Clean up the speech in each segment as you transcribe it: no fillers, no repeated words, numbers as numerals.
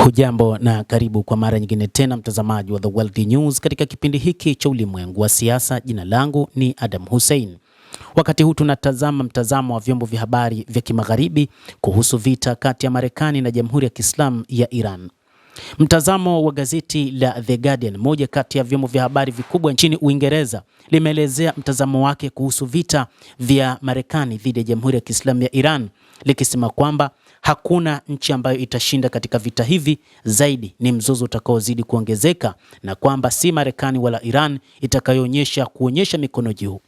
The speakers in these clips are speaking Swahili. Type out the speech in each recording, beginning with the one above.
Hujambo na karibu kwa mara nyingine tena mtazamaji wa The Wealthy News katika kipindi hiki cha ulimwengu wa siasa. Jina langu ni Adam Hussein. Wakati huu tunatazama mtazamo wa vyombo vya habari vya kimagharibi kuhusu vita kati ya Marekani na Jamhuri ya Kiislamu ya Iran. Mtazamo wa gazeti la The Guardian, moja kati ya vyombo vya habari vikubwa nchini Uingereza, limeelezea mtazamo wake kuhusu vita vya Marekani dhidi ya Jamhuri ya Kiislamu ya Iran, likisema kwamba hakuna nchi ambayo itashinda katika vita hivi, zaidi ni mzozo utakaozidi kuongezeka, na kwamba si Marekani wala Iran kuonyesha mikono juu.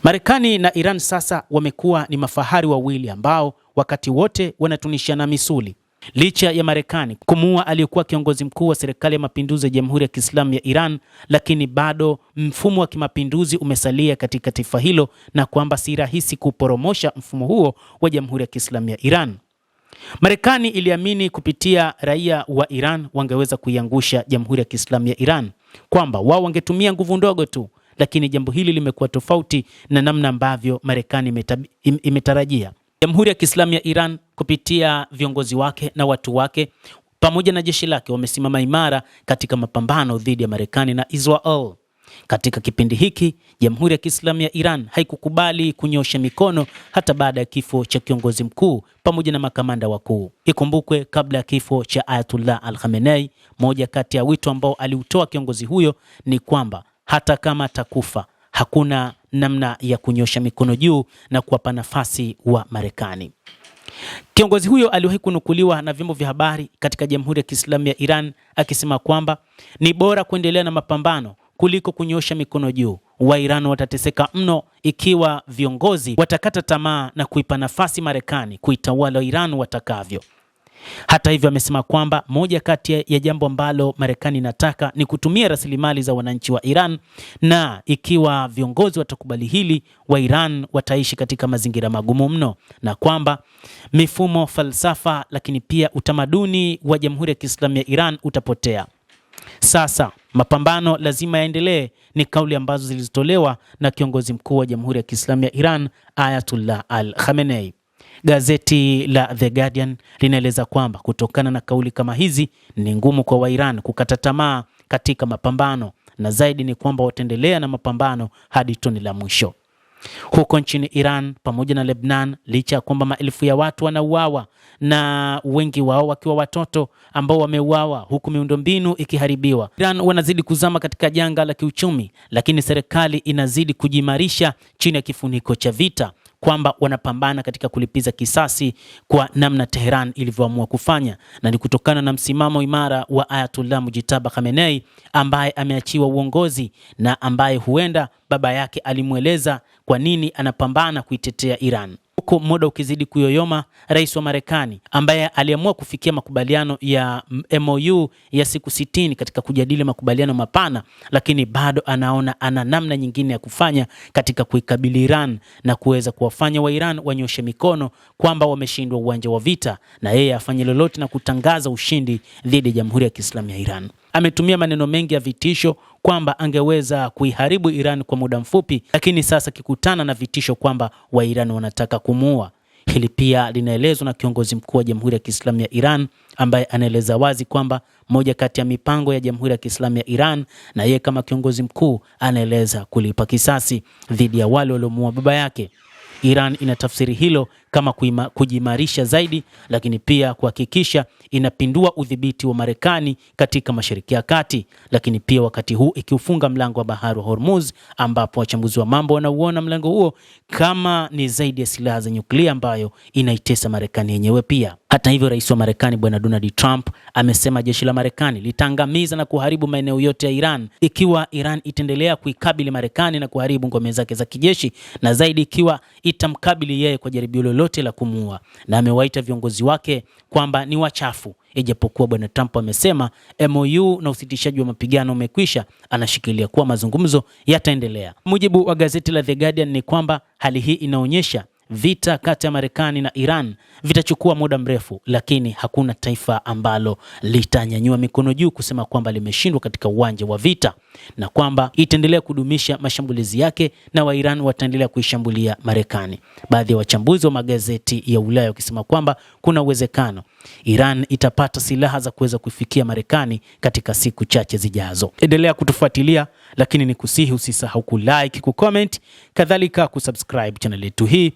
Marekani na Iran sasa wamekuwa ni mafahari wawili ambao wakati wote wanatunishana misuli. Licha ya Marekani kumuua aliyekuwa kiongozi mkuu wa serikali ya mapinduzi ya Jamhuri ya Kiislamu ya Iran, lakini bado mfumo wa kimapinduzi umesalia katika taifa hilo, na kwamba si rahisi kuporomosha mfumo huo wa Jamhuri ya Kiislamu ya Iran. Marekani iliamini kupitia raia wa Iran wangeweza kuiangusha Jamhuri ya Kiislamu ya Iran, kwamba wao wangetumia nguvu ndogo tu, lakini jambo hili limekuwa tofauti na namna ambavyo Marekani imetarajia. Jamhuri ya Kiislamu ya Iran kupitia viongozi wake na watu wake pamoja na jeshi lake wamesimama imara katika mapambano dhidi ya Marekani na Israel. Katika kipindi hiki, Jamhuri ya Kiislamu ya Iran haikukubali kunyosha mikono hata baada ya kifo cha kiongozi mkuu pamoja na makamanda wakuu. Ikumbukwe, kabla ya kifo cha Ayatollah Al-Khamenei, moja kati ya wito ambao aliutoa kiongozi huyo ni kwamba hata kama atakufa, hakuna namna ya kunyosha mikono juu na kuwapa nafasi wa Marekani. Kiongozi huyo aliwahi kunukuliwa na vyombo vya habari katika Jamhuri ya Kiislamu ya Iran akisema kwamba ni bora kuendelea na mapambano kuliko kunyosha mikono juu. Wa Iran watateseka mno ikiwa viongozi watakata tamaa na kuipa nafasi Marekani kuitawala Iran watakavyo. Hata hivyo, amesema kwamba moja kati ya jambo ambalo Marekani inataka ni kutumia rasilimali za wananchi wa Iran, na ikiwa viongozi watakubali hili, wa Iran wataishi katika mazingira magumu mno, na kwamba mifumo, falsafa, lakini pia utamaduni wa Jamhuri ya Kiislamu ya Iran utapotea. Sasa mapambano lazima yaendelee, ni kauli ambazo zilizotolewa na kiongozi mkuu wa Jamhuri ya Kiislamu ya Iran, Ayatollah Al-Khamenei. Gazeti la The Guardian linaeleza kwamba kutokana na kauli kama hizi ni ngumu kwa Wairan kukata tamaa katika mapambano, na zaidi ni kwamba wataendelea na mapambano hadi toni la mwisho. Huko nchini Iran pamoja na Lebanon, licha ya kwamba maelfu ya watu wanauawa na wengi wao wakiwa watoto ambao wameuawa huku miundombinu ikiharibiwa, Iran wanazidi kuzama katika janga la kiuchumi, lakini serikali inazidi kujimarisha chini ya kifuniko cha vita, kwamba wanapambana katika kulipiza kisasi kwa namna Tehran ilivyoamua kufanya, na ni kutokana na msimamo imara wa Ayatollah Mujtaba Khamenei ambaye ameachiwa uongozi na ambaye huenda baba yake alimueleza kwa nini anapambana kuitetea Iran. Huko muda ukizidi kuyoyoma, rais wa Marekani ambaye aliamua kufikia makubaliano ya MOU ya siku 60 katika kujadili makubaliano mapana, lakini bado anaona ana namna nyingine ya kufanya katika kuikabili Iran na kuweza kuwafanya wa Iran wanyoshe mikono kwamba wameshindwa uwanja wa vita, na yeye afanye lolote na kutangaza ushindi dhidi ya Jamhuri ya Kiislamu ya Iran. Ametumia maneno mengi ya vitisho kwamba angeweza kuiharibu Iran kwa muda mfupi, lakini sasa kikutana na vitisho kwamba wa Iran wanataka kumuua. Hili pia linaelezwa na kiongozi mkuu wa Jamhuri ya Kiislamu ya Iran ambaye anaeleza wazi kwamba moja kati ya mipango ya Jamhuri ya Kiislamu ya Iran, na yeye kama kiongozi mkuu anaeleza kulipa kisasi dhidi ya wale waliomuua baba yake. Iran inatafsiri hilo kama kujimarisha zaidi, lakini pia kuhakikisha inapindua udhibiti wa Marekani katika Mashariki ya Kati, lakini pia wakati huu ikiufunga mlango wa bahari wa Hormuz, ambapo wachambuzi wa mambo wanauona mlango huo kama ni zaidi ya silaha za nyuklia ambayo inaitesa Marekani yenyewe pia. Hata hivyo, rais wa Marekani Bwana Donald Trump amesema jeshi la Marekani litaangamiza na kuharibu maeneo yote ya Iran ikiwa Iran itaendelea kuikabili Marekani na kuharibu ngome zake za kijeshi, na zaidi ikiwa itamkabili yeye kwa jaribio lolote la kumuua, na amewaita viongozi wake kwamba ni wachafu. Ijapokuwa Bwana Trump amesema MOU na usitishaji wa mapigano umekwisha, anashikilia kuwa mazungumzo yataendelea. Mujibu wa gazeti la The Guardian ni kwamba hali hii inaonyesha vita kati ya Marekani na Iran vitachukua muda mrefu, lakini hakuna taifa ambalo litanyanyua mikono juu kusema kwamba limeshindwa katika uwanja wa vita, na kwamba itaendelea kudumisha mashambulizi yake na wa Iran wataendelea kuishambulia Marekani. Baadhi ya wachambuzi wa magazeti ya Ulaya wakisema kwamba kuna uwezekano Iran itapata silaha za kuweza kufikia Marekani katika siku chache zijazo. Endelea kutufuatilia, lakini nikusihi usisahau kulike, kucomment, kadhalika kusubscribe channel yetu hii